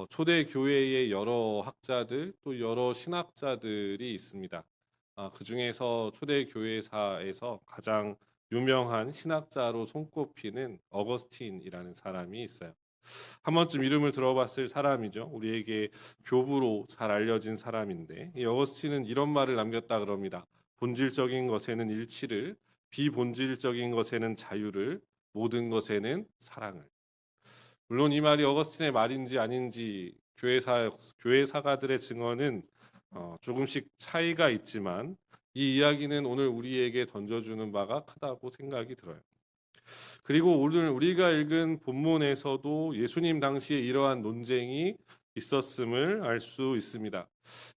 초대 교회의 여러 학자들 또 여러 신학자들이 있습니다. 그중에서 초대 교회사에서 가장 유명한 신학자로 손꼽히는 어거스틴이라는 사람이 있어요. 한 번쯤 이름을 들어봤을 사람이죠. 우리에게 교부로 잘 알려진 사람인데 이 어거스틴은 이런 말을 남겼다 그럽니다. 본질적인 것에는 일치를, 비본질적인 것에는 자유를, 모든 것에는 사랑을. 물론 이 말이 어거스틴의 말인지 아닌지 교회사가들의 증언은 조금씩 차이가 있지만 이 이야기는 오늘 우리에게 던져주는 바가 크다고 생각이 들어요. 그리고 오늘 우리가 읽은 본문에서도 예수님 당시에 이러한 논쟁이 있었음을 알 수 있습니다.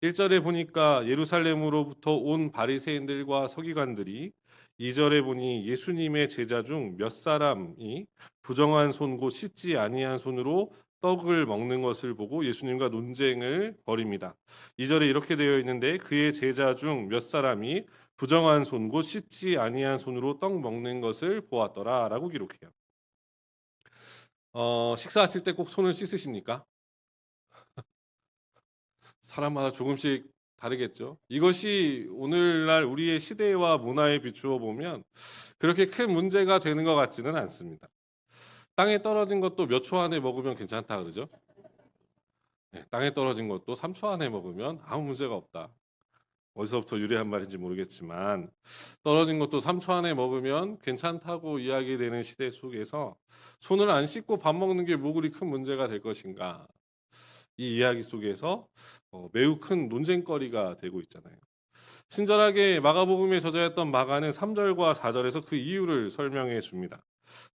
1절에 보니까 예루살렘으로부터 온 바리새인들과 서기관들이, 2절에 보니 예수님의 제자 중 몇 사람이 부정한 손 곧 씻지 아니한 손으로 떡을 먹는 것을 보고 예수님과 논쟁을 벌입니다. 2절에 이렇게 되어 있는데 그의 제자 중 몇 사람이 부정한 손 곧 씻지 아니한 손으로 떡 먹는 것을 보았더라라고 기록해요. 식사하실 때 꼭 손을 씻으십니까? 사람마다 조금씩 다르겠죠. 이것이 오늘날 우리의 시대와 문화에 비추어 보면 그렇게 큰 문제가 되는 것 같지는 않습니다. 땅에 떨어진 것도 몇 초 안에 먹으면 괜찮다 그러죠. 네, 땅에 떨어진 것도 3초 안에 먹으면 아무 문제가 없다. 어디서부터 유래한 말인지 모르겠지만 떨어진 것도 3초 안에 먹으면 괜찮다고 이야기되는 시대 속에서 손을 안 씻고 밥 먹는 게 뭐 그리 큰 문제가 될 것인가. 이 이야기 속에서 매우 큰 논쟁거리가 되고 있잖아요. 친절하게 마가복음에 저자였던 마가는 3절과 4절에서 그 이유를 설명해 줍니다.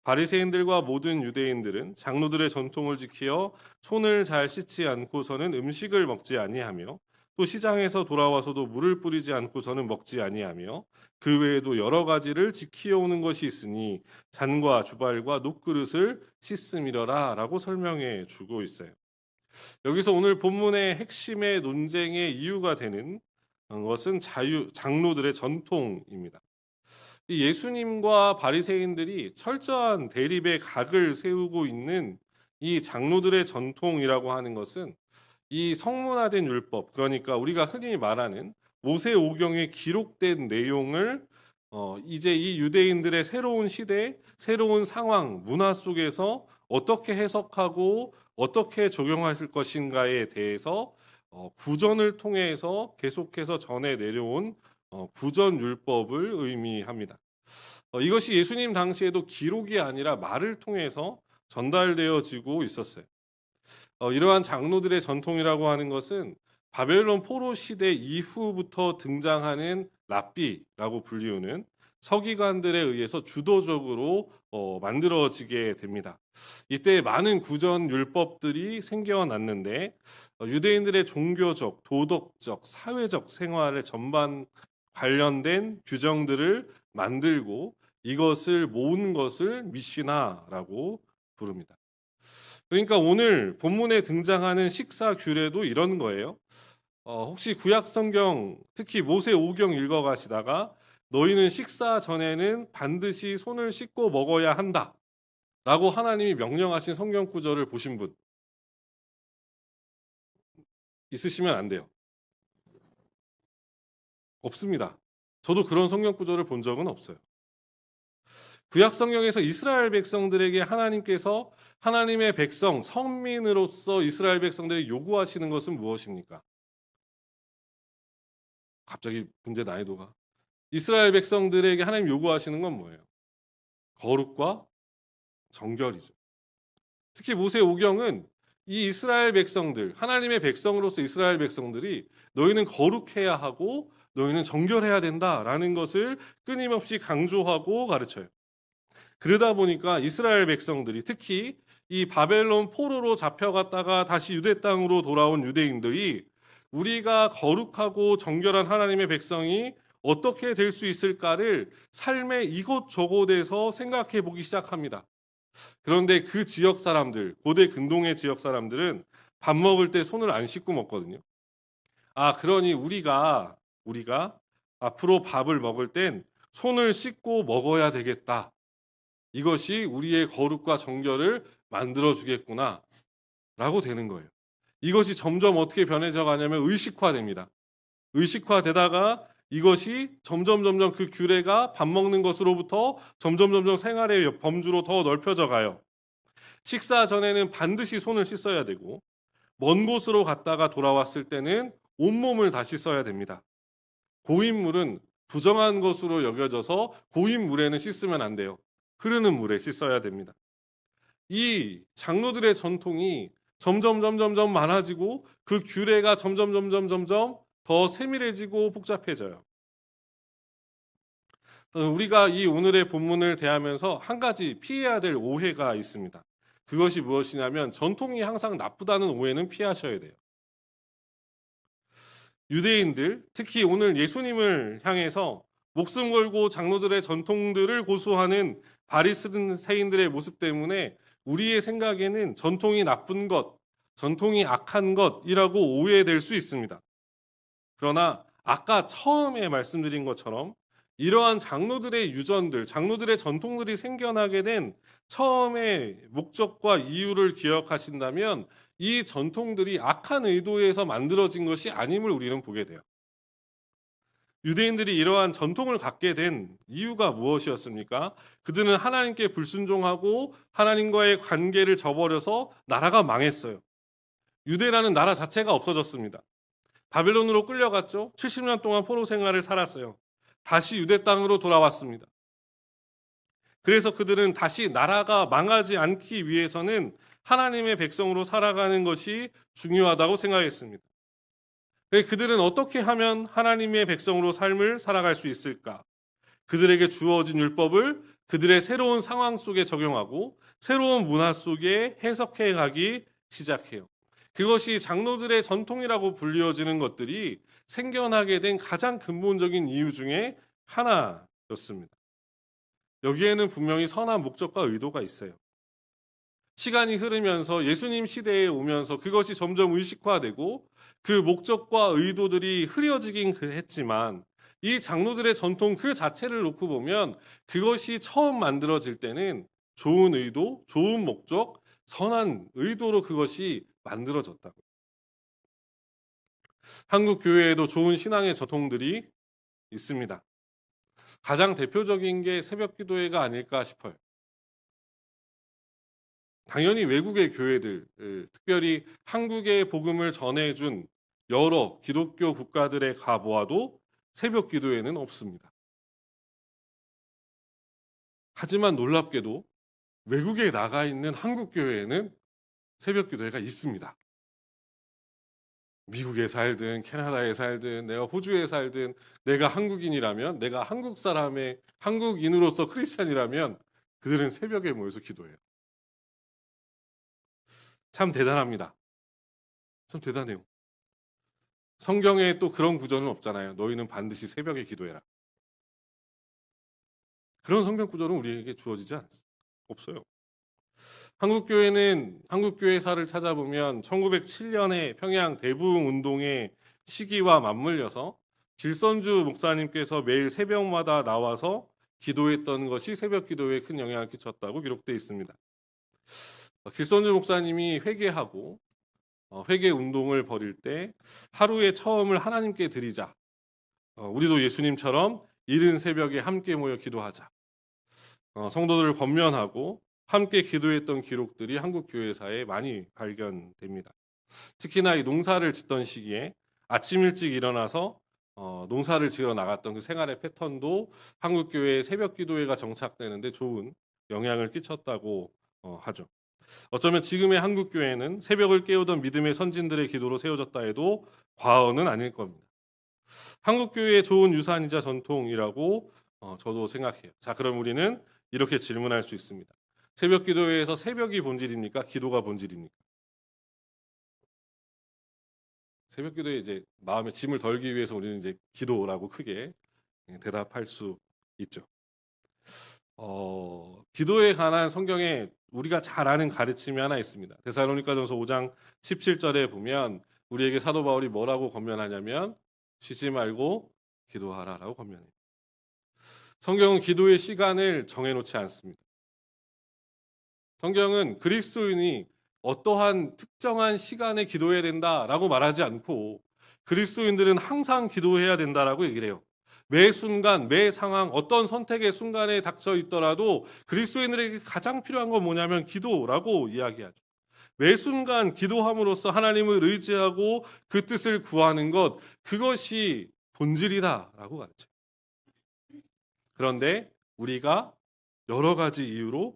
바리새인들과 모든 유대인들은 장로들의 전통을 지키어 손을 잘 씻지 않고서는 음식을 먹지 아니하며 또 시장에서 돌아와서도 물을 뿌리지 않고서는 먹지 아니하며 그 외에도 여러 가지를 지키어 오는 것이 있으니 잔과 주발과 녹그릇을 씻음이러라라고 설명해 주고 있어요. 여기서 오늘 본문의 핵심의 논쟁의 이유가 되는 것은 장로들의 전통입니다. 이 예수님과 바리새인들이 철저한 대립의 각을 세우고 있는 이 장로들의 전통이라고 하는 것은 이 성문화된 율법, 그러니까 우리가 흔히 말하는 모세오경에 기록된 내용을 이제 이 유대인들의 새로운 시대, 새로운 상황, 문화 속에서 어떻게 해석하고 어떻게 적용하실 것인가에 대해서 구전을 통해서 계속해서 전해 내려온 구전 율법을 의미합니다. 이것이 예수님 당시에도 기록이 아니라 말을 통해서 전달되어지고 있었어요. 이러한 장로들의 전통이라고 하는 것은 바벨론 포로 시대 이후부터 등장하는 랍비라고 불리우는 서기관들에 의해서 주도적으로 만들어지게 됩니다. 이때 많은 구전 율법들이 생겨났는데 유대인들의 종교적, 도덕적, 사회적 생활에 전반 관련된 규정들을 만들고 이것을 모은 것을 미시나라고 부릅니다. 그러니까 오늘 본문에 등장하는 식사 규례도 이런 거예요. 혹시 구약 성경 특히 모세오경 읽어 가시다가 너희는 식사 전에는 반드시 손을 씻고 먹어야 한다라고 하나님이 명령하신 성경 구절을 보신 분 있으시면 안 돼요. 없습니다. 저도 그런 성경 구절을 본 적은 없어요. 구약 성경에서 이스라엘 백성들에게 하나님께서 하나님의 백성, 선민으로서 이스라엘 백성들이 요구하시는 것은 무엇입니까? 갑자기 문제 난이도가. 이스라엘 백성들에게 하나님 요구하시는 건 뭐예요? 거룩과 정결이죠. 특히 모세오경은 이 이스라엘 백성들, 하나님의 백성으로서 이스라엘 백성들이 너희는 거룩해야 하고 너희는 정결해야 된다라는 것을 끊임없이 강조하고 가르쳐요. 그러다 보니까 이스라엘 백성들이 특히 이 바벨론 포로로 잡혀갔다가 다시 유대 땅으로 돌아온 유대인들이 우리가 거룩하고 정결한 하나님의 백성이 어떻게 될 수 있을까를 삶의 이곳저곳에서 생각해 보기 시작합니다. 그런데 그 지역 사람들, 고대 근동의 지역 사람들은 밥 먹을 때 손을 안 씻고 먹거든요. 그러니 우리가 앞으로 밥을 먹을 땐 손을 씻고 먹어야 되겠다. 이것이 우리의 거룩과 정결을 만들어 주겠구나 라고 되는 거예요. 이것이 점점 어떻게 변해져 가냐면 의식화됩니다. 의식화되다가 이것이 점점 그 규례가 밥 먹는 것으로부터 점점 생활의 범주로 더 넓혀져 가요. 식사 전에는 반드시 손을 씻어야 되고 먼 곳으로 갔다가 돌아왔을 때는 온몸을 다시 써야 됩니다. 고인물은 부정한 것으로 여겨져서 고인물에는 씻으면 안 돼요. 흐르는 물에 씻어야 됩니다. 이 장로들의 전통이 점점 많아지고 그 규례가 점점 더 세밀해지고 복잡해져요. 우리가 이 오늘의 본문을 대하면서 한 가지 피해야 될 오해가 있습니다. 그것이 무엇이냐면 전통이 항상 나쁘다는 오해는 피하셔야 돼요. 유대인들, 특히 오늘 예수님을 향해서 목숨 걸고 장로들의 전통들을 고수하는 바리새인들의 모습 때문에 우리의 생각에는 전통이 나쁜 것, 전통이 악한 것이라고 오해될 수 있습니다. 그러나 아까 처음에 말씀드린 것처럼 이러한 장로들의 유전들, 장로들의 전통들이 생겨나게 된 처음의 목적과 이유를 기억하신다면 이 전통들이 악한 의도에서 만들어진 것이 아님을 우리는 보게 돼요. 유대인들이 이러한 전통을 갖게 된 이유가 무엇이었습니까? 그들은 하나님께 불순종하고 하나님과의 관계를 저버려서 나라가 망했어요. 유대라는 나라 자체가 없어졌습니다. 바벨론으로 끌려갔죠. 70년 동안 포로 생활을 살았어요. 다시 유대 땅으로 돌아왔습니다. 그래서 그들은 다시 나라가 망하지 않기 위해서는 하나님의 백성으로 살아가는 것이 중요하다고 생각했습니다. 그들은 어떻게 하면 하나님의 백성으로 삶을 살아갈 수 있을까? 그들에게 주어진 율법을 그들의 새로운 상황 속에 적용하고 새로운 문화 속에 해석해 가기 시작해요. 그것이 장로들의 전통이라고 불리워지는 것들이 생겨나게 된 가장 근본적인 이유 중에 하나였습니다. 여기에는 분명히 선한 목적과 의도가 있어요. 시간이 흐르면서 예수님 시대에 오면서 그것이 점점 의식화되고 그 목적과 의도들이 흐려지긴 했지만 이 장로들의 전통 그 자체를 놓고 보면 그것이 처음 만들어질 때는 좋은 의도, 좋은 목적, 선한 의도로 그것이 만들어졌다고. 한국 교회에도 좋은 신앙의 전통들이 있습니다. 가장 대표적인 게 새벽 기도회가 아닐까 싶어요. 당연히 외국의 교회들, 특별히 한국의 복음을 전해준 여러 기독교 국가들에 가보아도 새벽 기도회는 없습니다. 하지만 놀랍게도 외국에 나가 있는 한국 교회에는 새벽 기도회가 있습니다. 미국에 살든 캐나다에 살든 내가 호주에 살든 내가 한국인이라면 내가 한국 사람의 한국인으로서 크리스찬이라면 그들은 새벽에 모여서 기도해요. 참 대단합니다. 참 대단해요. 성경에 또 그런 구절은 없잖아요. 너희는 반드시 새벽에 기도해라. 그런 성경 구절은 우리에게 주어지지 없어요. 한국교회는 한국교회사를 찾아보면 1907년에 평양 대부흥 운동의 시기와 맞물려서 길선주 목사님께서 매일 새벽마다 나와서 기도했던 것이 새벽 기도에 큰 영향을 끼쳤다고 기록되어 있습니다. 길선주 목사님이 회개하고 회개 운동을 벌일 때 하루의 처음을 하나님께 드리자. 우리도 예수님처럼 이른 새벽에 함께 모여 기도하자. 성도들을 권면하고 함께 기도했던 기록들이 한국 교회사에 많이 발견됩니다. 특히나 이 농사를 짓던 시기에 아침 일찍 일어나서 농사를 지어 나갔던 그 생활의 패턴도 한국 교회의 새벽 기도회가 정착되는데 좋은 영향을 끼쳤다고 하죠. 어쩌면 지금의 한국 교회는 새벽을 깨우던 믿음의 선진들의 기도로 세워졌다 해도 과언은 아닐 겁니다. 한국 교회의 좋은 유산이자 전통이라고 저도 생각해요. 자, 그럼 우리는 이렇게 질문할 수 있습니다. 새벽 기도회에서 새벽이 본질입니까? 기도가 본질입니까? 새벽 기도에 이제 마음의 짐을 덜기 위해서 우리는 이제 기도라고 크게 대답할 수 있죠. 기도에 관한 성경에 우리가 잘 아는 가르침이 하나 있습니다. 데살로니가전서 5장 17절에 보면 우리에게 사도 바울이 뭐라고 권면하냐면 쉬지 말고 기도하라라고 권면해요. 성경은 기도의 시간을 정해놓지 않습니다. 성경은 그리스도인이 어떠한 특정한 시간에 기도해야 된다라고 말하지 않고 그리스도인들은 항상 기도해야 된다라고 얘기를 해요. 매 순간, 매 상황, 어떤 선택의 순간에 닥쳐 있더라도 그리스도인들에게 가장 필요한 건 뭐냐면 기도라고 이야기하죠. 매 순간 기도함으로써 하나님을 의지하고 그 뜻을 구하는 것, 그것이 본질이다라고 가르쳐요. 그런데 우리가 여러 가지 이유로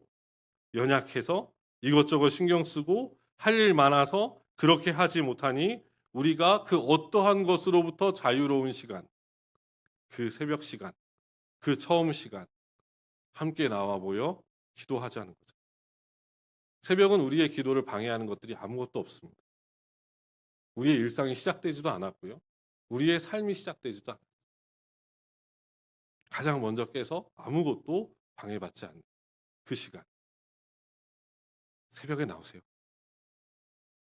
연약해서 이것저것 신경 쓰고 할 일 많아서 그렇게 하지 못하니 우리가 그 어떠한 것으로부터 자유로운 시간, 그 새벽 시간, 그 처음 시간 함께 나와 모여 기도하자는 거죠. 새벽은 우리의 기도를 방해하는 것들이 아무것도 없습니다. 우리의 일상이 시작되지도 않았고요. 우리의 삶이 시작되지도 않았어요. 가장 먼저 깨서 아무것도 방해받지 않는 그 시간. 새벽에 나오세요.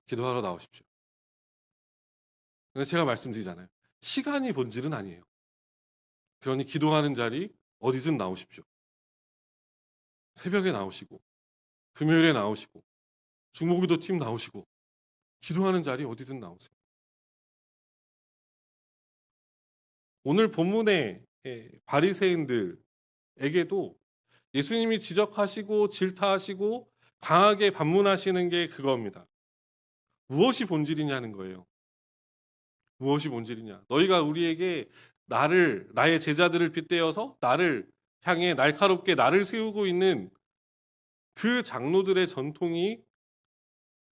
기도하러 나오십시오. 근데 제가 말씀드리잖아요. 시간이 본질은 아니에요. 그러니 기도하는 자리 어디든 나오십시오. 새벽에 나오시고 금요일에 나오시고 중보기도 팀 나오시고 기도하는 자리 어디든 나오세요. 오늘 본문의 바리새인들에게도 예수님이 지적하시고 질타하시고 강하게 반문하시는 게 그겁니다. 무엇이 본질이냐는 거예요. 무엇이 본질이냐? 너희가 우리에게 나의 제자들을 빗대어서 나를 향해 날카롭게 나를 세우고 있는 그 장로들의 전통이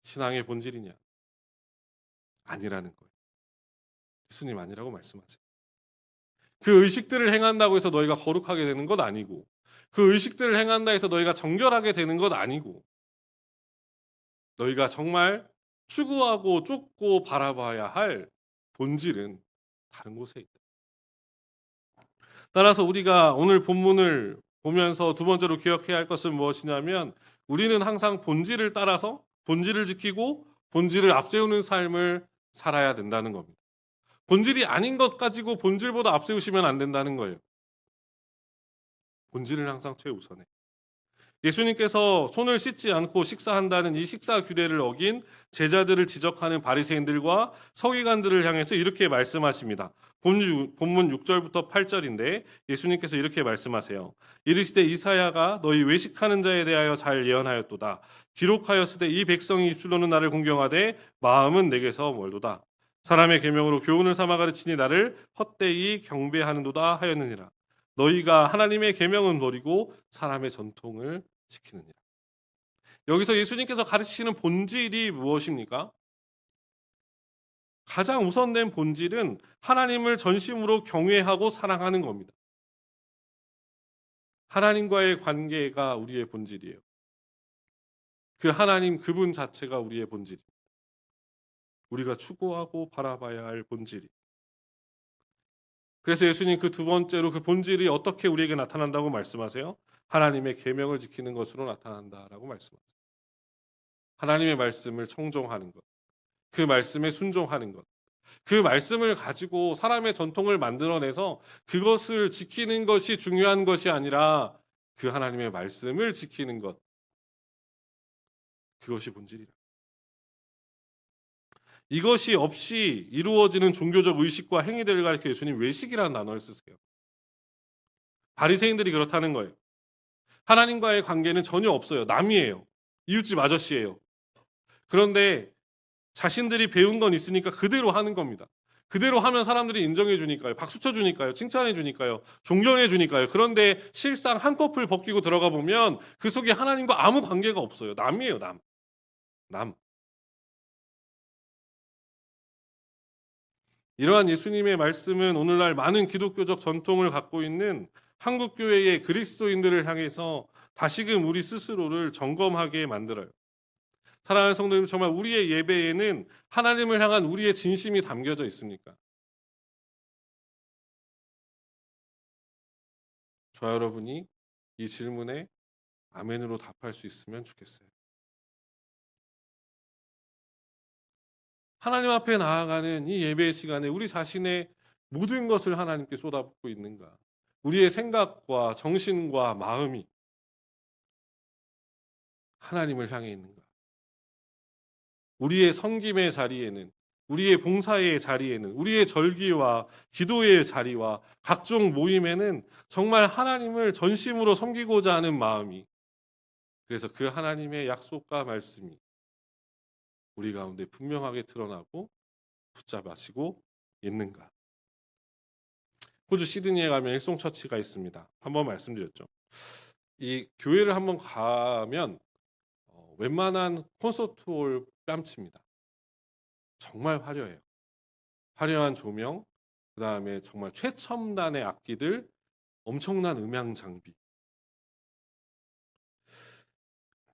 신앙의 본질이냐? 아니라는 거예요. 예수님 아니라고 말씀하세요. 그 의식들을 행한다고 해서 너희가 거룩하게 되는 것 아니고, 그 의식들을 행한다 해서 너희가 정결하게 되는 것 아니고, 너희가 정말 추구하고 쫓고 바라봐야 할 본질은 다른 곳에 있다. 따라서 우리가 오늘 본문을 보면서 두 번째로 기억해야 할 것은 무엇이냐면, 우리는 항상 본질을 따라서 본질을 지키고 본질을 앞세우는 삶을 살아야 된다는 겁니다. 본질이 아닌 것 가지고 본질보다 앞세우시면 안 된다는 거예요. 본질을 항상 최우선에. 예수님께서 손을 씻지 않고 식사한다는 이 식사 규례를 어긴 제자들을 지적하는 바리새인들과 서기관들을 향해서 이렇게 말씀하십니다. 본문 6절부터 8절인데 예수님께서 이렇게 말씀하세요. 이르시되 이사야가 너희 외식하는 자에 대하여 잘 예언하였도다. 기록하였으되 이 백성이 입술로는 나를 공경하되 마음은 내게서 멀도다. 사람의 계명으로 교훈을 삼아 가르치니 나를 헛되이 경배하는도다 하였느니라. 너희가 하나님의 계명은 버리고 사람의 전통을 지키느니라. 여기서 예수님께서 가르치시는 본질이 무엇입니까? 가장 우선된 본질은 하나님을 전심으로 경외하고 사랑하는 겁니다. 하나님과의 관계가 우리의 본질이에요. 그 하나님 그분 자체가 우리의 본질입니다. 우리가 추구하고 바라봐야 할 본질이. 그래서 예수님 그 두 번째로 그 본질이 어떻게 우리에게 나타난다고 말씀하세요? 하나님의 계명을 지키는 것으로 나타난다라고 말씀하세요. 하나님의 말씀을 청종하는 것, 그 말씀에 순종하는 것, 그 말씀을 가지고 사람의 전통을 만들어내서 그것을 지키는 것이 중요한 것이 아니라 그 하나님의 말씀을 지키는 것, 그것이 본질이라. 이것이 없이 이루어지는 종교적 의식과 행위들을 가리켜 예수님 외식이라는 단어를 쓰세요. 바리새인들이 그렇다는 거예요. 하나님과의 관계는 전혀 없어요. 남이에요. 이웃집 아저씨예요. 그런데 자신들이 배운 건 있으니까 그대로 하는 겁니다. 그대로 하면 사람들이 인정해 주니까요. 박수 쳐 주니까요. 칭찬해 주니까요. 존경해 주니까요. 그런데 실상 한꺼풀 벗기고 들어가 보면 그 속에 하나님과 아무 관계가 없어요. 남이에요, 남. 남. 이러한 예수님의 말씀은 오늘날 많은 기독교적 전통을 갖고 있는 한국 교회의 그리스도인들을 향해서 다시금 우리 스스로를 점검하게 만들어요. 사랑하는 성도님, 정말 우리의 예배에는 하나님을 향한 우리의 진심이 담겨져 있습니까? 저 여러분이 이 질문에 아멘으로 답할 수 있으면 좋겠어요. 하나님 앞에 나아가는 이 예배 시간에 우리 자신의 모든 것을 하나님께 쏟아붓고 있는가? 우리의 생각과 정신과 마음이 하나님을 향해 있는가? 우리의 섬김의 자리에는, 우리의 봉사의 자리에는, 우리의 절기와 기도의 자리와 각종 모임에는 정말 하나님을 전심으로 섬기고자 하는 마음이, 그래서 그 하나님의 약속과 말씀이 우리 가운데 분명하게 드러나고 붙잡아지고 있는가. 호주 시드니에 가면 일송처치가 있습니다. 한번 말씀드렸죠. 이 교회를 한번 가면 웬만한 콘서트홀 뺨칩니다. 정말 화려해요. 화려한 조명, 그 다음에 정말 최첨단의 악기들, 엄청난 음향 장비.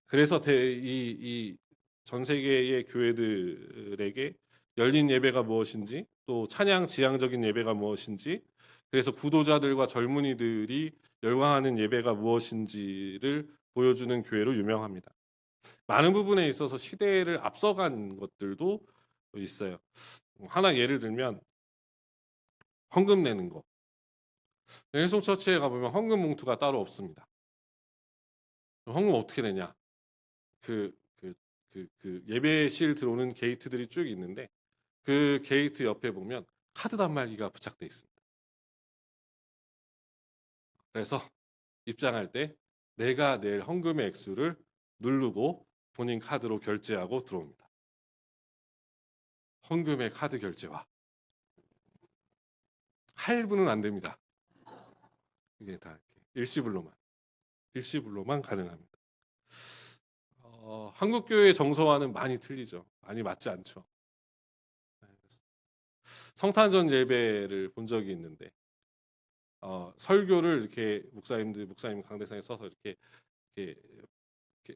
그래서 이 전 세계의 교회들에게 열린 예배가 무엇인지, 또 찬양 지향적인 예배가 무엇인지, 그래서 구도자들과 젊은이들이 열광하는 예배가 무엇인지를 보여주는 교회로 유명합니다. 많은 부분에 있어서 시대를 앞서간 것들도 있어요. 하나 예를 들면 헌금 내는 거. 일송처치에 가보면 헌금 봉투가 따로 없습니다. 헌금 어떻게 내냐? 그 예배실 들어오는 게이트들이 쭉 있는데 그 게이트 옆에 보면 카드 단말기가 부착돼 있습니다. 그래서 입장할 때 내가 낼 헌금의 액수를 누르고 본인 카드로 결제하고 들어옵니다. 헌금의 카드 결제와 할부는 안 됩니다. 이게 다 일시불로만 가능합니다. 한국 교회의 정서와는 많이 틀리죠. 많이 맞지 않죠. 성탄절 예배를 본 적이 있는데 설교를 이렇게 목사님 강대상에 써서 이렇게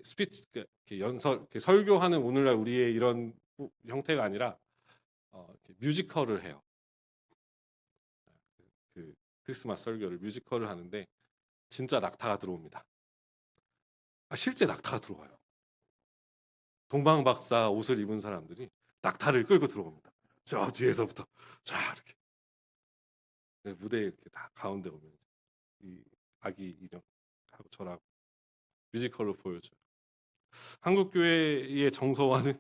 스피치 이렇게 설교하는 오늘날 우리의 이런 형태가 아니라 이렇게 뮤지컬을 해요. 그 크리스마스 설교를 뮤지컬을 하는데 진짜 낙타가 들어옵니다. 실제 낙타가 들어와요. 동방박사 옷을 입은 사람들이 낙타를 끌고 들어옵니다. 저 뒤에서부터 자 이렇게 무대에 이렇게 다 가운데 오면 이 아기 인형하고 저라고 뮤지컬로 보여줘요. 한국 교회의 정서와는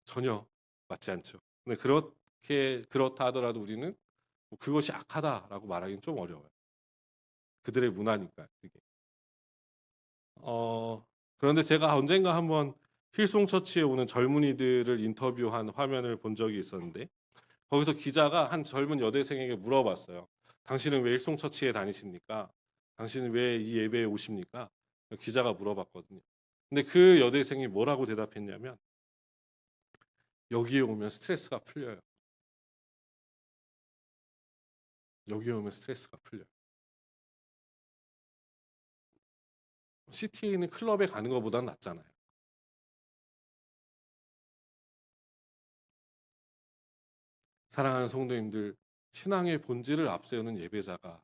전혀 맞지 않죠. 근데 그렇다 하더라도 우리는 그것이 악하다라고 말하기는 좀 어려워요. 그들의 문화니까 그게. 그런데 제가 언젠가 한번 힐송처치에 오는 젊은이들을 인터뷰한 화면을 본 적이 있었는데 거기서 기자가 한 젊은 여대생에게 물어봤어요. 당신은 왜 힐송처치에 다니십니까? 당신은 왜 이 예배에 오십니까? 기자가 물어봤거든요. 근데 그 여대생이 뭐라고 대답했냐면 여기에 오면 스트레스가 풀려요. 여기에 오면 스트레스가 풀려요. 시티에 있는 클럽에 가는 것보단 낫잖아요. 사랑하는 성도님들, 신앙의 본질을 앞세우는 예배자가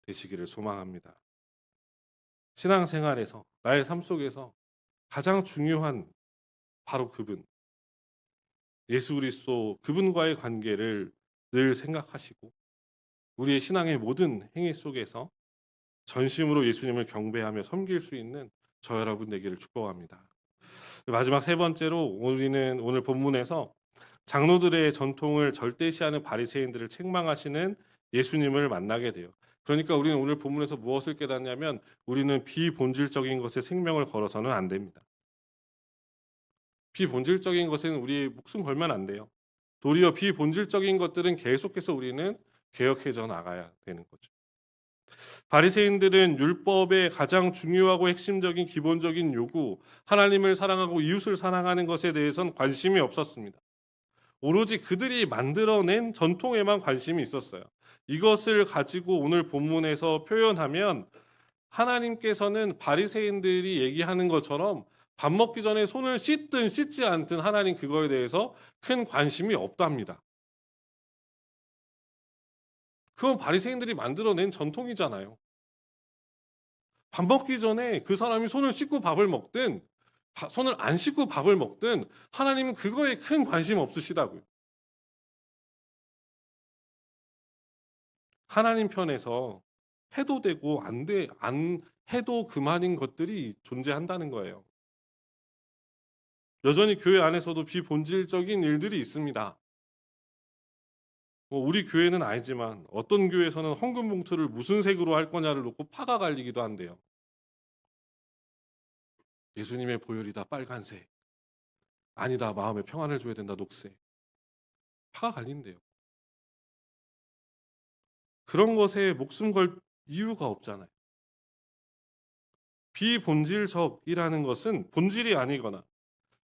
되시기를 소망합니다. 신앙생활에서 나의 삶 속에서 가장 중요한 바로 그분, 예수 그리스도 그분과의 관계를 늘 생각하시고 우리의 신앙의 모든 행위 속에서 전심으로 예수님을 경배하며 섬길 수 있는 저 여러분 되기를 축복합니다. 마지막 세 번째로 우리는 오늘 본문에서 장로들의 전통을 절대시하는 바리새인들을 책망하시는 예수님을 만나게 돼요. 그러니까 우리는 오늘 본문에서 무엇을 깨닫냐면 우리는 비본질적인 것에 생명을 걸어서는 안 됩니다. 비본질적인 것에는 우리 목숨 걸면 안 돼요. 도리어 비본질적인 것들은 계속해서 우리는 개혁해져 나가야 되는 거죠. 바리새인들은 율법의 가장 중요하고 핵심적인 기본적인 요구, 하나님을 사랑하고 이웃을 사랑하는 것에 대해서는 관심이 없었습니다. 오로지 그들이 만들어낸 전통에만 관심이 있었어요. 이것을 가지고 오늘 본문에서 표현하면 하나님께서는 바리새인들이 얘기하는 것처럼 밥 먹기 전에 손을 씻든 씻지 않든 하나님 그거에 대해서 큰 관심이 없답니다. 그건 바리새인들이 만들어낸 전통이잖아요. 밥 먹기 전에 그 사람이 손을 씻고 밥을 먹든 손을 안 씻고 밥을 먹든 하나님은 그거에 큰 관심 없으시다고요. 하나님 편에서 해도 되고 안 해도 그만인 것들이 존재한다는 거예요. 여전히 교회 안에서도 비본질적인 일들이 있습니다. 우리 교회는 아니지만 어떤 교회에서는 헌금 봉투를 무슨 색으로 할 거냐를 놓고 파가 갈리기도 한대요. 예수님의 보혈이다 빨간색, 아니다 마음의 평안을 줘야 된다 녹색, 파가 갈린대요. 그런 것에 목숨 걸 이유가 없잖아요. 비본질적이라는 것은 본질이 아니거나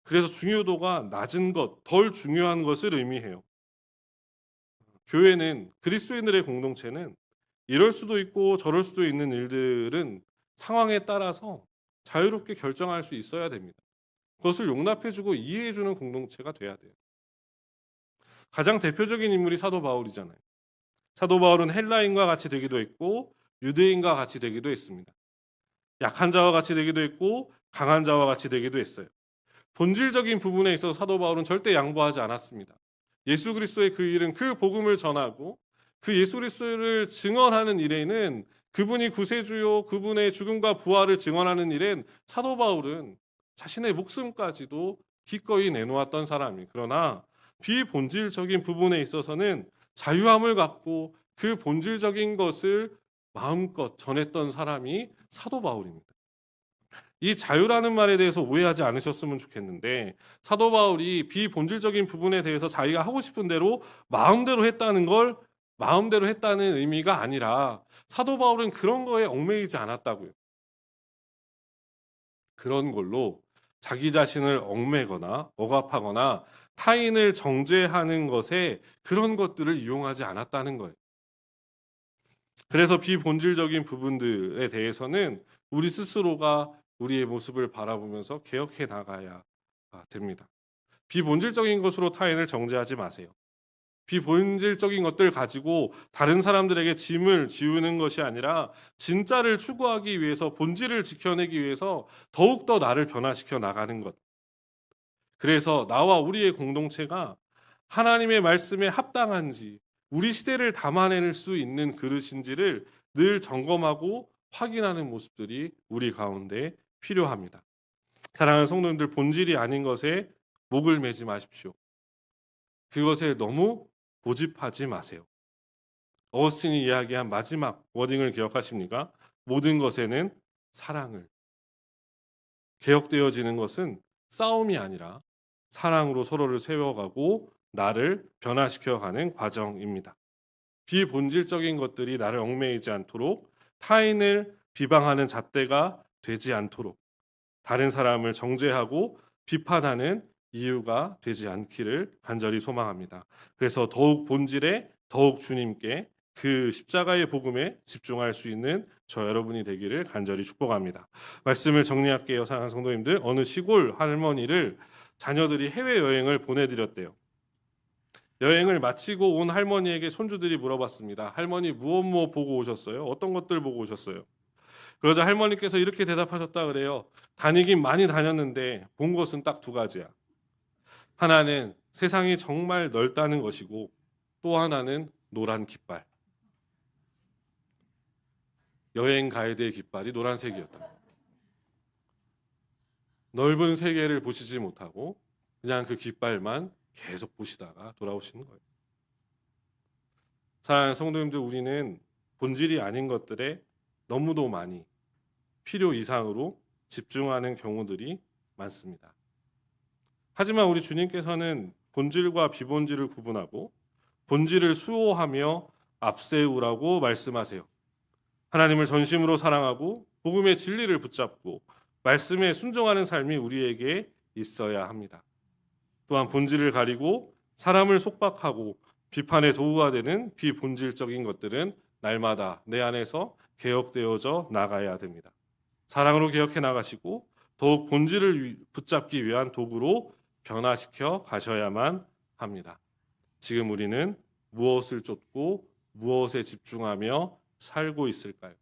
그래서 중요도가 낮은 것, 덜 중요한 것을 의미해요. 교회는, 그리스도인들의 공동체는 이럴 수도 있고 저럴 수도 있는 일들은 상황에 따라서 자유롭게 결정할 수 있어야 됩니다. 그것을 용납해주고 이해해주는 공동체가 돼야 돼요. 가장 대표적인 인물이 사도 바울이잖아요. 사도 바울은 헬라인과 같이 되기도 했고 유대인과 같이 되기도 했습니다. 약한 자와 같이 되기도 했고 강한 자와 같이 되기도 했어요. 본질적인 부분에 있어서 사도 바울은 절대 양보하지 않았습니다. 예수 그리스도의 그 일은 그 복음을 전하고 그 예수 그리스도를 증언하는 일에는, 그분이 구세주요 그분의 죽음과 부활을 증언하는 일엔 사도 바울은 자신의 목숨까지도 기꺼이 내놓았던 사람이, 그러나 비본질적인 부분에 있어서는 자유함을 갖고 그 본질적인 것을 마음껏 전했던 사람이 사도 바울입니다. 이 자유라는 말에 대해서 오해하지 않으셨으면 좋겠는데, 사도 바울이 비본질적인 부분에 대해서 자기가 하고 싶은 대로 마음대로 했다는 의미가 아니라, 사도 바울은 그런 거에 얽매이지 않았다고요. 그런 걸로 자기 자신을 얽매거나 억압하거나 타인을 정죄하는 것에 그런 것들을 이용하지 않았다는 거예요. 그래서 비본질적인 부분들에 대해서는 우리 스스로가 우리의 모습을 바라보면서 개혁해 나가야 됩니다. 비본질적인 것으로 타인을 정죄하지 마세요. 비본질적인 것들 가지고 다른 사람들에게 짐을 지우는 것이 아니라 진짜를 추구하기 위해서, 본질을 지켜내기 위해서 더욱더 나를 변화시켜 나가는 것. 그래서 나와 우리의 공동체가 하나님의 말씀에 합당한지, 우리 시대를 담아낼 수 있는 그릇인지를 늘 점검하고 확인하는 모습들이 우리 가운데 필요합니다. 사랑하는 성도님들, 본질이 아닌 것에 목을 매지 마십시오. 그것에 너무 고집하지 마세요. 어거스틴이 이야기한 마지막 워딩을 기억하십니까? 모든 것에는 사랑을. 개혁되어지는 것은 싸움이 아니라 사랑으로 서로를 세워가고 나를 변화시켜가는 과정입니다. 비본질적인 것들이 나를 얽매이지 않도록, 타인을 비방하는 잣대가 되지 않도록, 다른 사람을 정죄하고 비판하는 이유가 되지 않기를 간절히 소망합니다. 그래서 더욱 본질에, 더욱 주님께, 그 십자가의 복음에 집중할 수 있는 저 여러분이 되기를 간절히 축복합니다. 말씀을 정리할게요. 사랑하는 성도님들, 어느 시골 할머니를 자녀들이 해외여행을 보내드렸대요. 여행을 마치고 온 할머니에게 손주들이 물어봤습니다. 할머니 무엇 보고 오셨어요? 어떤 것들 보고 오셨어요? 그러자 할머니께서 이렇게 대답하셨다 그래요. 다니긴 많이 다녔는데 본 것은 딱 두 가지야. 하나는 세상이 정말 넓다는 것이고, 또 하나는 노란 깃발. 여행 가이드의 깃발이 노란색이었다. 넓은 세계를 보시지 못하고 그냥 그 깃발만 계속 보시다가 돌아오시는 거예요. 사랑하는 성도님들, 우리는 본질이 아닌 것들에 너무도 많이 필요 이상으로 집중하는 경우들이 많습니다. 하지만 우리 주님께서는 본질과 비본질을 구분하고 본질을 수호하며 앞세우라고 말씀하세요. 하나님을 전심으로 사랑하고 복음의 진리를 붙잡고 말씀에 순종하는 삶이 우리에게 있어야 합니다. 또한 본질을 가리고 사람을 속박하고 비판의 도구가 되는 비본질적인 것들은 날마다 내 안에서 개혁되어져 나가야 됩니다. 사랑으로 개혁해 나가시고 더욱 본질을 붙잡기 위한 도구로 변화시켜 가셔야만 합니다. 지금 우리는 무엇을 쫓고 무엇에 집중하며 살고 있을까요?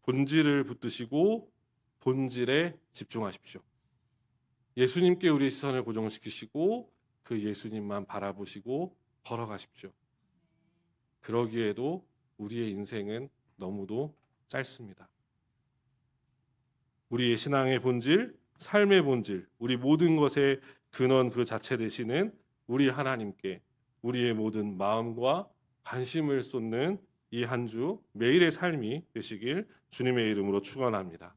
본질을 붙드시고 본질에 집중하십시오. 예수님께 우리 시선을 고정시키시고 그 예수님만 바라보시고 걸어가십시오. 그러기에도 우리의 인생은 너무도 짧습니다. 우리의 신앙의 본질, 삶의 본질, 우리 모든 것의 근원 그 자체 되시는 우리 하나님께 우리의 모든 마음과 관심을 쏟는 이 한 주 매일의 삶이 되시길 주님의 이름으로 축원합니다.